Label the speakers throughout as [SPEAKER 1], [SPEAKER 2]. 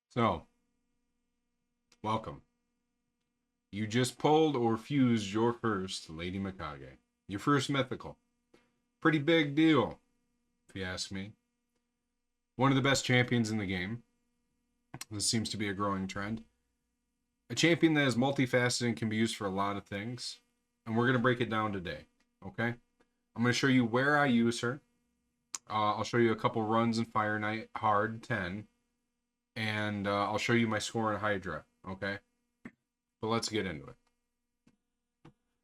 [SPEAKER 1] So, welcome. You just pulled or fused your first Lady Mikage. Your first mythical. Pretty big deal, if you ask me. One of the best champions in the game. This seems to be a growing trend. A champion that is multifaceted and can be used for a lot of things. And we're going to break it down today. Okay? I'm going to show you where I use her. I'll show you a couple runs in Fireknight Hard 10. And I'll show you my score in Hydra. Okay? But let's get into it.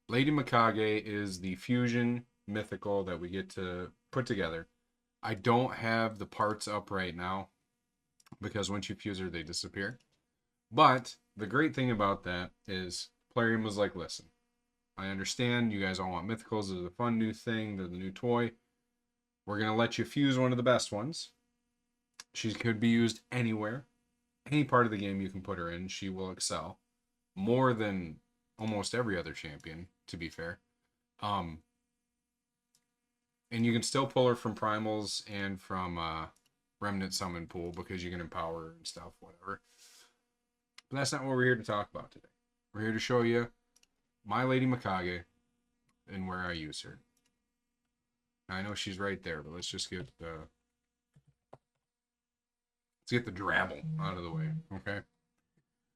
[SPEAKER 1] Lady Mikage is the fusion mythical that we get to put together. I don't have the parts up right now because once you fuse her, they disappear. But the great thing about that is Plarium was like, listen, I understand you guys all want mythicals. They're the fun new thing. They're the new toy. We're going to let you fuse one of the best ones. She could be used anywhere. Any part of the game you can put her in, she will excel. More than almost every other champion, to be fair. And you can still pull her from primals and from remnant summon pool because you can empower her and stuff, whatever. But that's not what we're here to talk about today. We're here to show you my Lady Mikage and where I use her. Now, I know she's right there, but let's get the drabble out of the way, okay?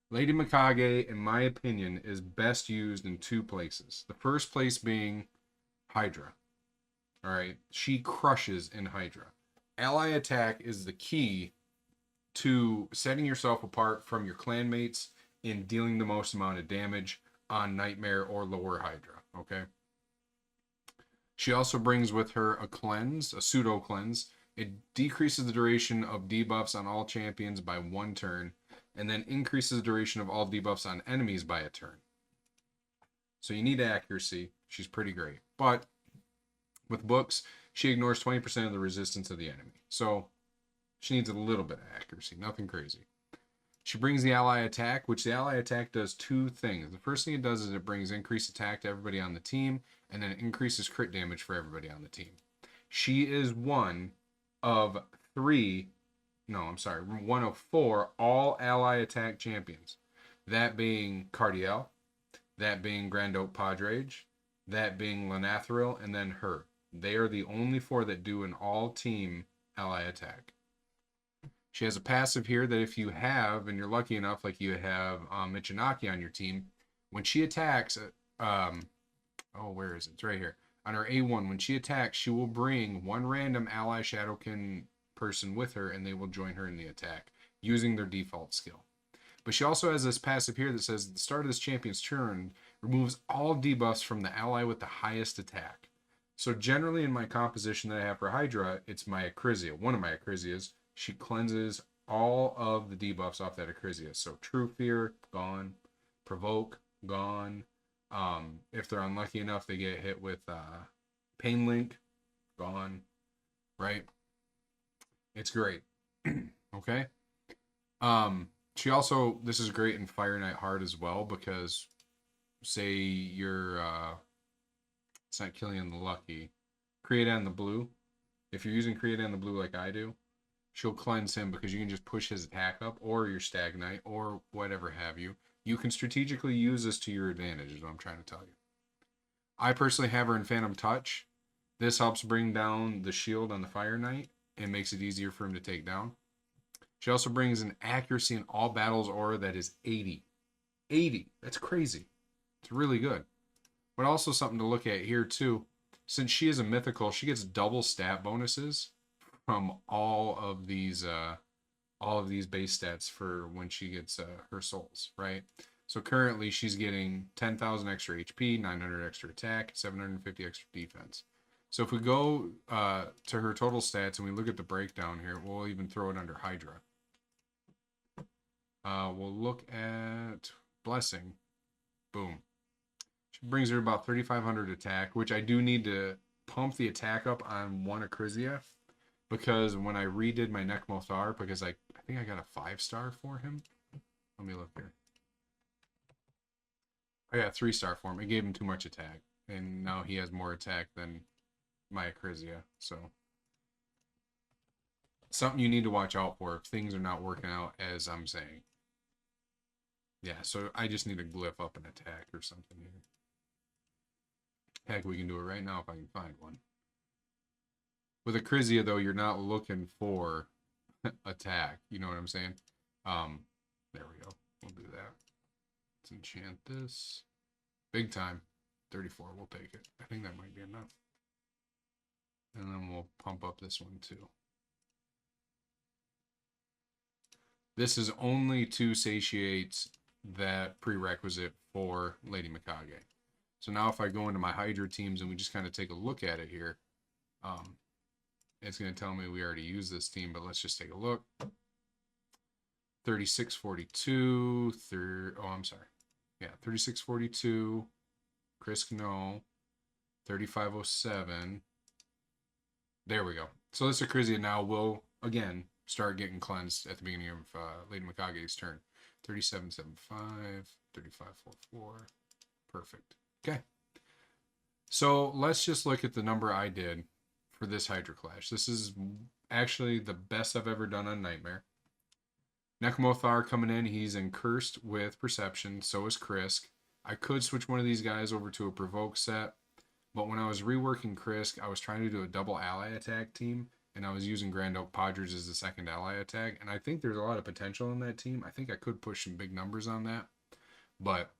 [SPEAKER 1] Lady Mikage, in my opinion, is best used in two places. The first place being Hydra. All right, she crushes in Hydra. Ally attack is the key to setting yourself apart from your clanmates in dealing the most amount of damage on Nightmare or lower Hydra, okay? She also brings with her a cleanse, a pseudo cleanse. It decreases the duration of debuffs on all champions by 1 turn, and then increases the duration of all debuffs on enemies by a turn. So you need accuracy. She's pretty great. But with books, she ignores 20% of the resistance of the enemy. So she needs a little bit of accuracy, nothing crazy. She brings the ally attack, which the ally attack does two things. The first thing it does is it brings increased attack to everybody on the team, and then it increases crit damage for everybody on the team. She is one of one of 4 all ally attack champions. That being Cardiel, that being Grandote Padrage, that being Lanathril, and then her. They are the only 4 that do an all-team ally attack. She has a passive here that if you have, and you're lucky enough, like you have Michinaki on your team, when she attacks, where is it? It's right here. On her A1, when she attacks, she will bring one random ally Shadowkin person with her, and they will join her in the attack, using their default skill. But she also has this passive here that says, at the start of this champion's turn, removes all debuffs from the ally with the highest attack. So generally in my composition that I have for Hydra, it's my Acrizia, one of my Acrizias. She cleanses all of the debuffs off that Acrizia. So True Fear, gone. Provoke, gone. If they're unlucky enough, they get hit with Pain Link, gone. Right? It's great. Okay? She also, this is great in Fireknight Hard as well, because say you're, it's not Killian the Lucky, Creadan the Blue. If you're using Creadan the Blue like I do, she'll cleanse him because you can just push his attack up, or your Stagnite, or whatever have you. You can strategically use this to your advantage, is what I'm trying to tell you. I personally have her in Phantom Touch. This helps bring down the shield on the Fireknight and makes it easier for him to take down. She also brings an accuracy in all battles aura that is 80. 80. That's crazy. It's really good. But also something to look at here too. Since she is a mythical, she gets double stat bonuses from all of these base stats for when she gets her souls, right? So currently she's getting 10,000 extra HP, 900 extra attack, 750 extra defense. So if we go to her total stats and we look at the breakdown here, we'll even throw it under Hydra. We'll look at Blessing. Boom. She brings her about 3,500 attack, which I do need to pump the attack up on one Acrizia, because when I redid my Nekmothar, because I think I got a 5-star for him. Let me look here. I got a 3-star for him. It gave him too much attack, and now he has more attack than my Acrizia. So something you need to watch out for if things are not working out as I'm saying. Yeah, so I just need to glyph up an attack or something here. Heck, we can do it right now if I can find one. With a Crizia, though, you're not looking for attack. You know what I'm saying? There we go. We'll do that. Let's enchant this. Big time. 34, we'll take it. I think that might be enough. And then we'll pump up this one too. This is only to satiate that prerequisite for Lady Mikage. So now if I go into my Hydra teams and we just kind of take a look at it here, it's going to tell me we already used this team, but let's just take a look. 3642, oh, I'm sorry. Yeah, 3642, Chris no, 3507. There we go. So this Acrizia now will, again, start getting cleansed at the beginning of Lady Mikage's turn. 3775, 3544. Perfect. Okay. So let's just look at the number I did for this Hydra Clash. This is actually the best I've ever done on Nightmare. Nekmothar coming in, he's in Cursed with Perception, so is Krisk. I could switch one of these guys over to a Provoke set, but when I was reworking Krisk, I was trying to do a double ally attack team, and I was using Grand Oak Padres as the second ally attack, and I think there's a lot of potential in that team. I think I could push some big numbers on that, but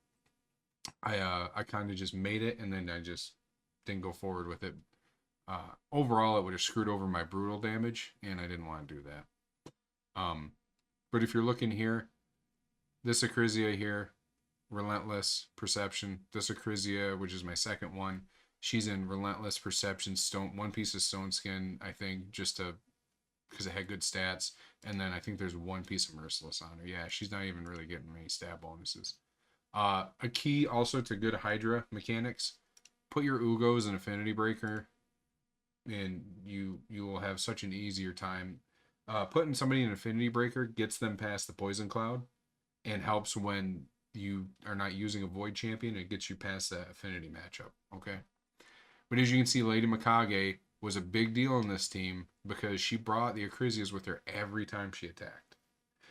[SPEAKER 1] I kind of just made it, and then I just didn't go forward with it. Overall, it would have screwed over my brutal damage, and I didn't want to do that. But if you're looking here, this Acrizia here, Relentless, Perception. This Acrizia, which is my second one, she's in Relentless, Perception, Stone, one piece of Stone Skin, I think, just to, because it had good stats. And then I think there's one piece of Merciless on her. Yeah, she's not even really getting many stat bonuses. A key also to good Hydra mechanics, put your Ugos in Affinity Breaker, and you will have such an easier time. Putting somebody in Affinity Breaker gets them past the Poison Cloud and helps when you are not using a Void Champion. It gets you past that Affinity matchup, okay? But as you can see, Lady Mikage was a big deal in this team because she brought the Acrisias with her every time she attacked.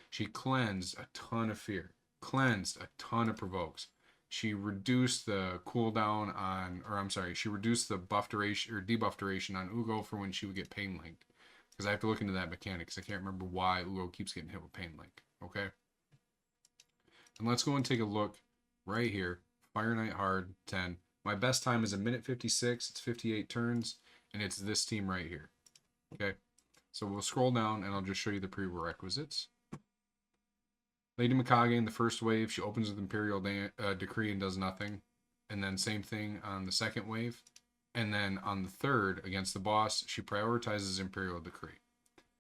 [SPEAKER 1] She cleansed a ton of fear, cleansed a ton of provokes. She reduced the cooldown on, or I'm sorry, she reduced the buff duration or debuff duration on Ugo for when she would get Pain Linked. Because I have to look into that mechanic because I can't remember why Ugo keeps getting hit with Pain Link. Okay? And let's go and take a look right here. Fireknight Hard 10. My best time is a minute 56. It's 58 turns. And it's this team right here. Okay? So we'll scroll down and I'll just show you the prerequisites. Lady Mikage in the first wave, she opens with Imperial Decree and does nothing. And then same thing on the second wave. And then on the third, against the boss, she prioritizes Imperial Decree.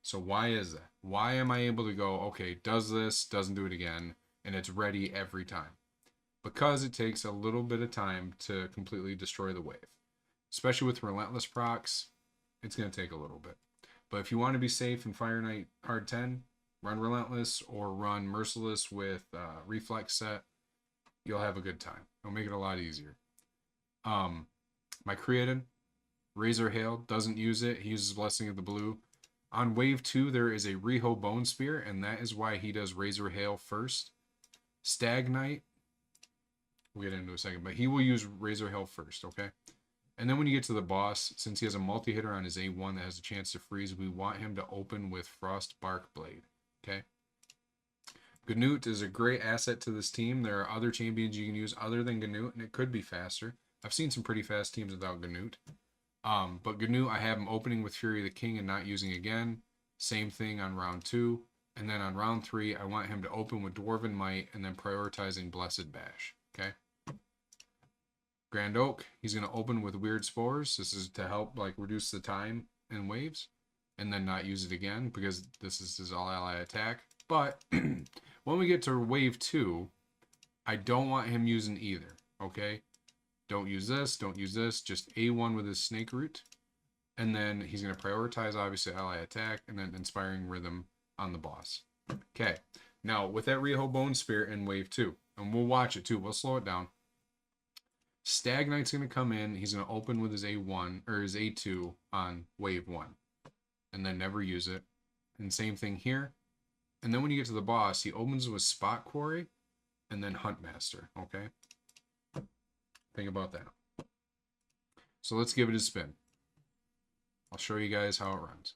[SPEAKER 1] So why is that? Why am I able to go, okay, does this, doesn't do it again, and it's ready every time? Because it takes a little bit of time to completely destroy the wave. Especially with Relentless procs, it's going to take a little bit. But if you want to be safe in Fireknight Hard 10, run Relentless or run Merciless with Reflex set. You'll have a good time. It'll make it a lot easier. My Creatin, Razor Hail, doesn't use it. He uses Blessing of the Blue. On wave 2, there is a Riho Bone Spear, and that is why he does Razor Hail first. Stag Knight, we'll get into a second, but he will use Razor Hail first, okay? And then when you get to the boss, since he has a multi-hitter on his A1 that has a chance to freeze, we want him to open with Frost Bark Blade, okay? Ganut is a great asset to this team. There are other champions you can use other than Ganut, and it could be faster. I've seen some pretty fast teams without Ganut. But Ganut, I have him opening with Fury of the King and not using again. Same thing on round 2. And then on round 3, I want him to open with Dwarven Might and then prioritizing Blessed Bash. Okay? Grand Oak, he's going to open with Weird Spores. This is to help like reduce the time in waves. And then not use it again because this is his all-ally attack. But when we get to wave 2, I don't want him using either. Okay? Don't use this, don't use this, just A1 with his Snake Root. And then he's going to prioritize, obviously, ally attack, and then Inspiring Rhythm on the boss. Okay, now with that Riho Bone Spear in wave 2, and we'll watch it too, we'll slow it down. Stag Knight's going to come in, he's going to open with his A1, or his A2 on wave 1. And then never use it. And same thing here. And then when you get to the boss, he opens with Spot Quarry and then Huntmaster, okay? Think about that. So let's give it a spin. I'll show you guys how it runs.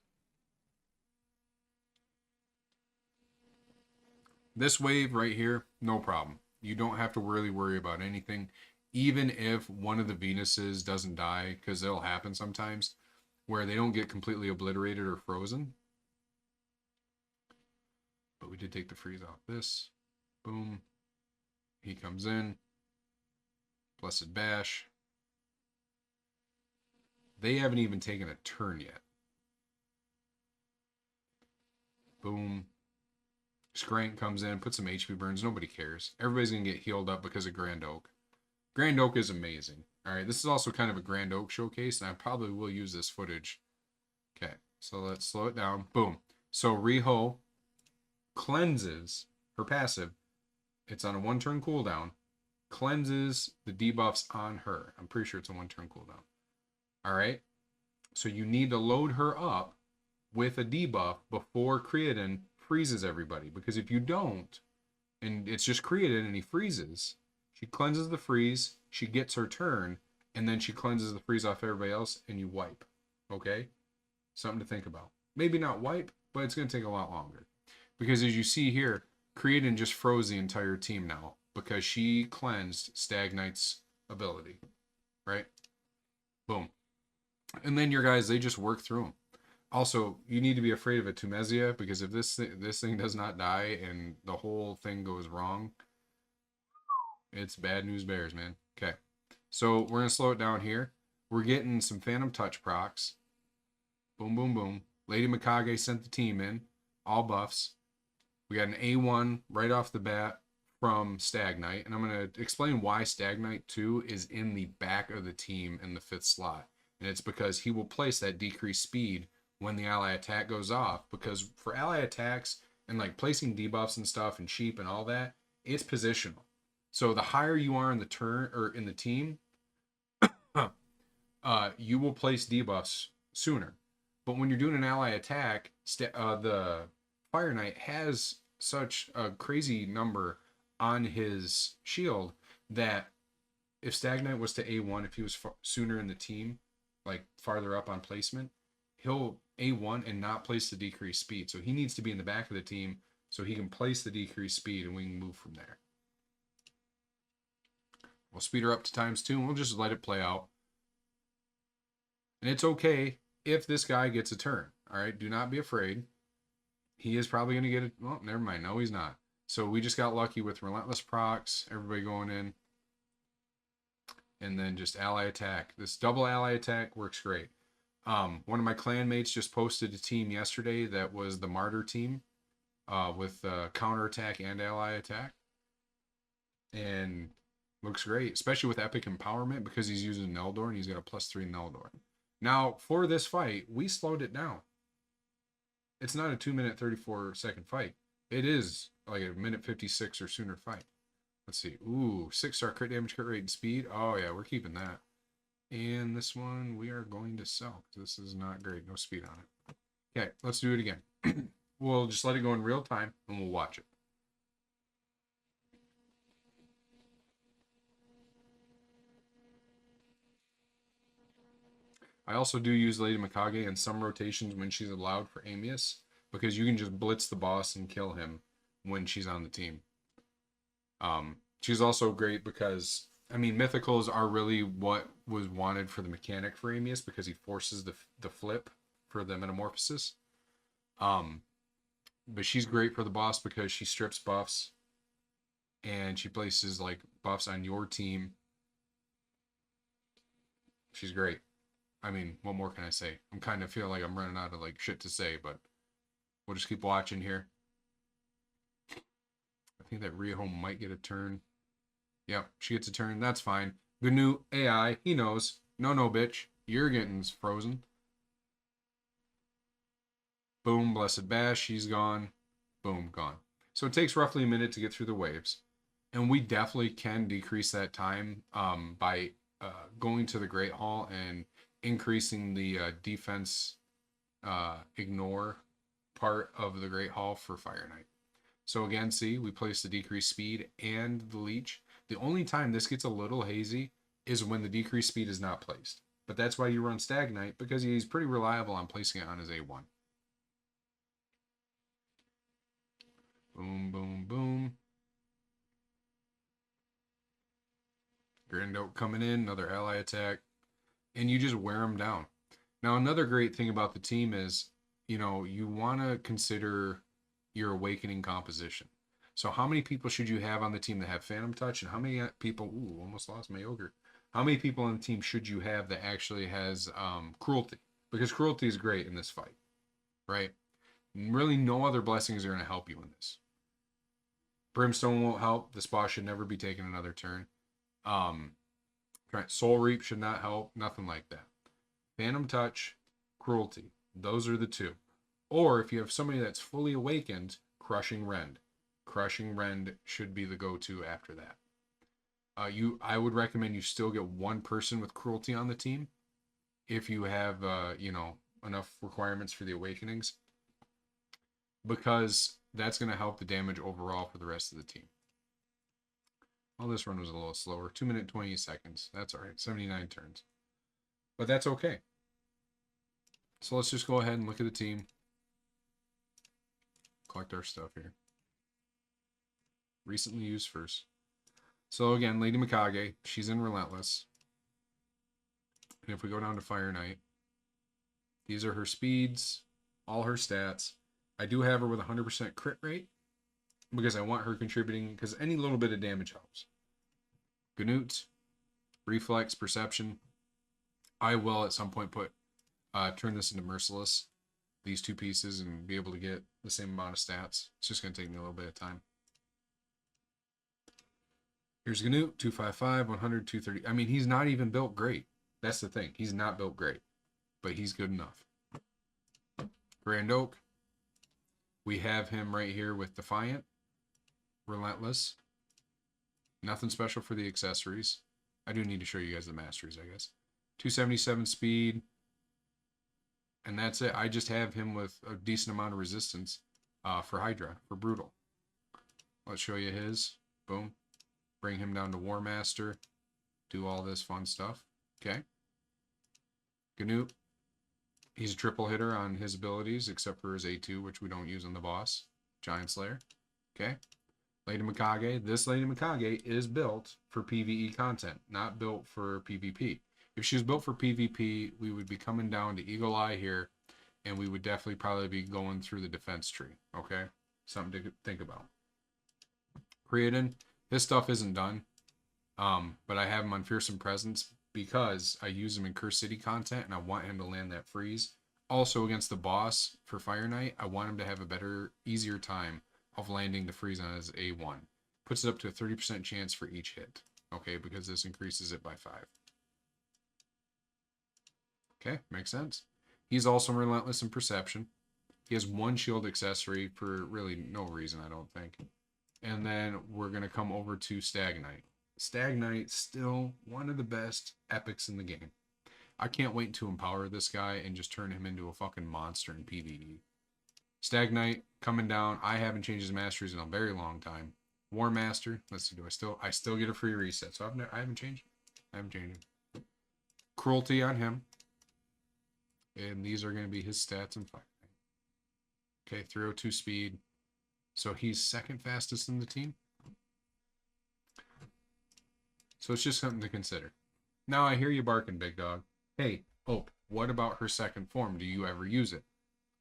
[SPEAKER 1] This wave right here, no problem. You don't have to really worry about anything. Even if one of the Venuses doesn't die, because it'll happen sometimes, where they don't get completely obliterated or frozen. But we did take the freeze off this. Boom. He comes in. Blessed Bash. They haven't even taken a turn yet. Boom. Skrank comes in, puts some HP burns. Nobody cares. Everybody's going to get healed up because of Grand Oak. Grand Oak is amazing. Alright, this is also kind of a Grand Oak showcase, and I probably will use this footage. Okay, so let's slow it down. Boom. So Riho cleanses her passive. It's on a 1-turn cooldown. Cleanses the debuffs on her. I'm pretty sure it's a 1-turn cooldown. Alright, so you need to load her up with a debuff before Creadon freezes everybody. Because if you don't, and it's just Creadon and he freezes, she cleanses the freeze, she gets her turn, and then she cleanses the freeze off everybody else, and you wipe. Okay? Something to think about. Maybe not wipe, but it's going to take a lot longer. Because as you see here, Creadon just froze the entire team now because she cleansed Stag Knight's ability. Right? Boom. And then your guys, they just work through them. Also, you need to be afraid of a Tumezia, because if this thing does not die and the whole thing goes wrong, it's bad news bears, man. Okay. So we're going to slow it down here. We're getting some Phantom Touch procs. Boom, boom, boom. Lady Mikage sent the team in. All buffs. We got an A1 right off the bat from Stag Knight. And I'm going to explain why Stag Knight 2 is in the back of the team in the 5th slot. And it's because he will place that decreased speed when the ally attack goes off. Because for ally attacks and like placing debuffs and stuff and sheep and all that, it's positional. So the higher you are in the turn or in the team, you will place debuffs sooner. But when you're doing an ally attack, the Fireknight has such a crazy number on his shield that if Stag Knight was to A1, if he was sooner in the team, like farther up on placement, he'll A1 and not place the decreased speed. So he needs to be in the back of the team so he can place the decreased speed and we can move from there. We'll speed her up to ×2 and we'll just let it play out. And it's okay if this guy gets a turn. Alright, do not be afraid. He is probably going to get it. Well, never mind. No, he's not. So we just got lucky with relentless procs. Everybody going in. And then just ally attack. This double ally attack works great. One of my clan mates just posted a team yesterday that was the Martyr team with counter attack and ally attack. And looks great, especially with epic empowerment because he's using Neldor and he's got a +3 Neldor. Now, for this fight, we slowed it down. It's not a 2-minute 34-second fight. It is like a 1:56 or sooner fight. Let's see. Ooh, 6-star crit damage, crit rate, and speed. Oh, yeah, we're keeping that. And this one we are going to sell. This is not great. No speed on it. Okay, let's do it again. We'll just let it go in real time and we'll watch it. I also do use Lady Mikage in some rotations when she's allowed for Amius, because you can just blitz the boss and kill him when she's on the team. She's also great because, I mean, mythicals are really what was wanted for the mechanic for Amius, because he forces the flip for the metamorphosis. But she's great for the boss because she strips buffs and she places like buffs on your team. She's great. I mean, what more can I say? I'm kind of feeling like I'm running out of like shit to say, but we'll just keep watching here. I think that Riho might get a turn. Yep, she gets a turn. That's fine. GNU AI, he knows. No, bitch. You're getting frozen. Boom, Blessed Bash. She's gone. Boom, gone. So it takes roughly a minute to get through the waves. And we definitely can decrease that time by going to the Great Hall and increasing the defense ignore part of the Great Hall for Fireknight. So again, see, we place the decreased speed and the leech. The only time this gets a little hazy is when the decreased speed is not placed. But that's why you run Fireknight, because he's pretty reliable on placing it on his A1. Boom, boom, boom. Grand Oak coming in, another ally attack. And you just wear them down. Now, another great thing about the team is, you know, you want to consider your awakening composition. So how many people should you have on the team that have Phantom Touch, and how many people, ooh, almost lost my yogurt. How many people on the team should you have that actually has Cruelty? Because Cruelty is great in this fight, right? Really, no other blessings are going to help you in this. Brimstone won't help. The spa should never be taking another turn. Soul Reap should not help. Nothing like that. Phantom Touch, Cruelty. Those are the two. Or if you have somebody that's fully awakened, Crushing Rend. Crushing Rend should be the go-to after that. I would recommend you still get one person with Cruelty on the team if you have, you know, enough requirements for the awakenings, because that's going to help the damage overall for the rest of the team. Well, this run was a little slower. 2 minutes, 20 seconds. That's all right. 79 turns. But that's okay. So let's just go ahead and look at the team. Collect our stuff here. Recently used first. So again, Lady Mikage, she's in Relentless. And if we go down to Fireknight, these are her speeds, all her stats. I do have her with 100% crit rate because I want her contributing, because any little bit of damage helps. Ganut, Reflex, Perception. I will at some point turn this into Merciless, these two pieces, and be able to get the same amount of stats. It's just going to take me a little bit of time. Here's Ganut, 255, 100, 230. I mean, he's not even built great. That's the thing. He's not built great, but he's good enough. Grand Oak. We have him right here with Defiant, Relentless. Nothing special for the accessories. I do need to show you guys the masteries, I guess. 277 speed. And that's it. I just have him with a decent amount of resistance for Hydra, for Brutal. Let's show you his. Boom. Bring him down to War Master. Do all this fun stuff. Okay. Ganut. He's a triple hitter on his abilities, except for his A2, which we don't use on the boss. Giant Slayer. Okay. Lady Mikage. This Lady Mikage is built for PvE content, not built for PvP. If she was built for PvP, we would be coming down to Eagle Eye here, and we would definitely probably be going through the defense tree. Okay? Something to think about. Creatin. His stuff isn't done, but I have him on Fearsome Presence because I use him in Curse City content, and I want him to land that freeze. Also, against the boss for Fireknight, I want him to have a better, easier time of landing the freeze on his A1. Puts it up to a 30% chance for each hit, okay, because this increases it by 5. Okay, makes sense. He's also Relentless in Perception. He has one shield accessory for really no reason, I don't think. And then we're going to come over to Fireknight. Fireknight, still one of the best epics in the game. I can't wait to empower this guy and just turn him into a fucking monster in PvE. Fireknight coming down. I haven't changed his masteries in a very long time. War Master. Let's see, I still get a free reset. So I haven't changed it. I haven't changed it. Cruelty on him. And these are going to be his stats in Fireknight. Okay, 302 speed. So he's second fastest in the team. So it's just something to consider. Now I hear you barking, big dog. Hey, Hope, what about her second form? Do you ever use it?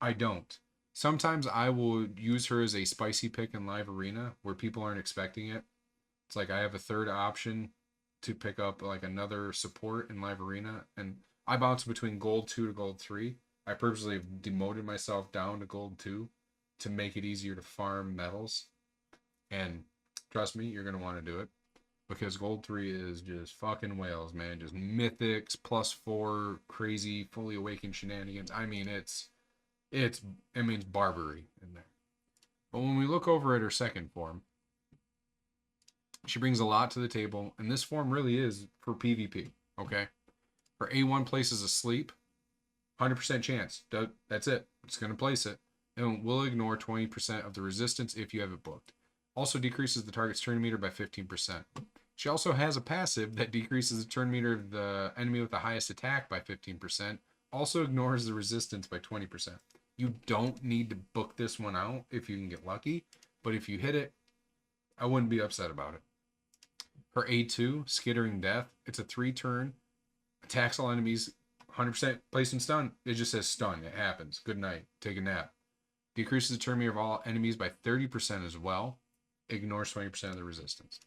[SPEAKER 1] I don't. Sometimes I will use her as a spicy pick in live arena where people aren't expecting it. It's like I have a third option to pick up like another support in live arena, and I bounce between gold 2 to gold 3. I purposely have demoted myself down to gold 2 to make it easier to farm medals. And trust me, you're going to want to do it. Because gold 3 is just fucking whales, man. Just mythics, +4, crazy, fully awakened shenanigans. I mean, it means Barbary in there. But when we look over at her second form, she brings a lot to the table. And this form really is for PvP, okay? Her A1 places asleep, 100% chance. That's it. It's going to place it. and will ignore 20% of the resistance if you have it booked. Also decreases the target's turn meter by 15%. She also has a passive that decreases the turn meter of the enemy with the highest attack by 15%. Also ignores the resistance by 20%. You don't need to book this one out if you can get lucky, but if you hit it, I wouldn't be upset about it. Her A2, Skittering Death, it's a 3-turn, attacks all enemies, 100% placed in stun. It just says stun. It happens. Good night. Take a nap. Decreases the turn meter of all enemies by 30% as well. Ignores 20% of the resistance.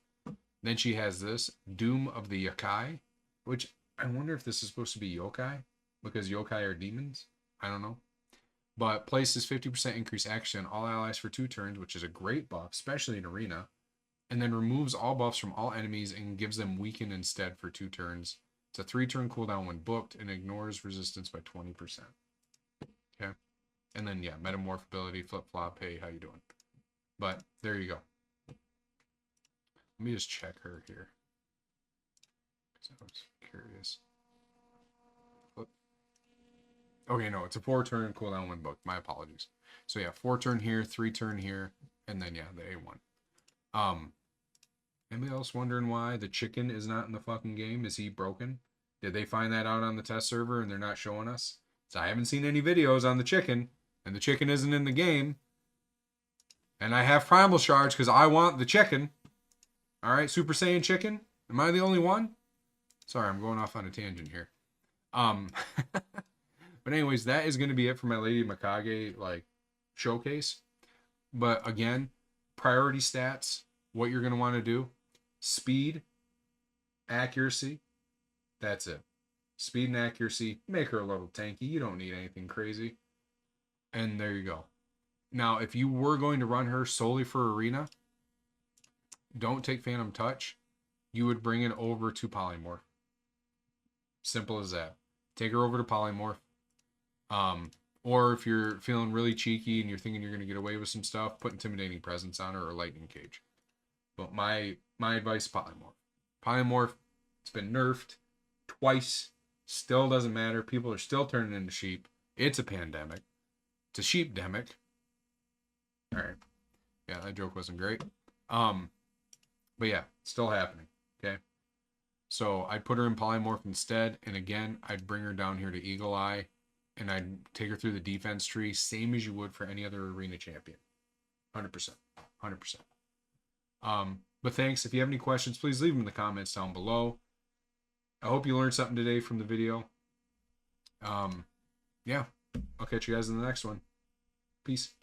[SPEAKER 1] Then she has this, Doom of the Yokai, which I wonder if this is supposed to be yokai, because yokai are demons. I don't know. But places 50% increase action on all allies for 2 turns, which is a great buff, especially in arena. And then removes all buffs from all enemies and gives them weaken instead for 2 turns. It's a 3-turn cooldown when booked and ignores resistance by 20%. Okay. And then, yeah, metamorph ability, flip-flop, hey, how you doing? But there you go. Let me just check her here, because I was curious. Okay, no, it's a 4-turn cooldown when booked. My apologies. So yeah, 4-turn here, 3-turn here, and then yeah, the A1. Anybody else wondering why the chicken is not in the fucking game? Is he broken? Did they find that out on the test server and they're not showing us? So I haven't seen any videos on the chicken, and the chicken isn't in the game. And I have primal shards because I want the chicken. Alright, Super Saiyan chicken? Am I the only one? Sorry, I'm going off on a tangent here. But anyways, that is going to be it for my Lady Mikage, like, showcase. But again, priority stats, what you're going to want to do. Speed, accuracy, that's it. Speed and accuracy, make her a little tanky. You don't need anything crazy. And there you go. Now, if you were going to run her solely for arena, don't take Phantom Touch. You would bring it over to Polymorph. Simple as that. Take her over to Polymorph. Or if you're feeling really cheeky and you're thinking you're going to get away with some stuff, put Intimidating Presence on her or Lightning Cage. But my advice, Polymorph. Polymorph, it's been nerfed twice. Still doesn't matter. People are still turning into sheep. It's a pandemic. It's a sheep-demic. Alright. Yeah, that joke wasn't great. But yeah, still happening. Okay. So I'd put her in Polymorph instead. And again, I'd bring her down here to Eagle Eye. And I'd take her through the defense tree, same as you would for any other arena champion. 100%. 100%. But thanks. If you have any questions, please leave them in the comments down below. I hope you learned something today from the video. Yeah. I'll catch you guys in the next one. Peace.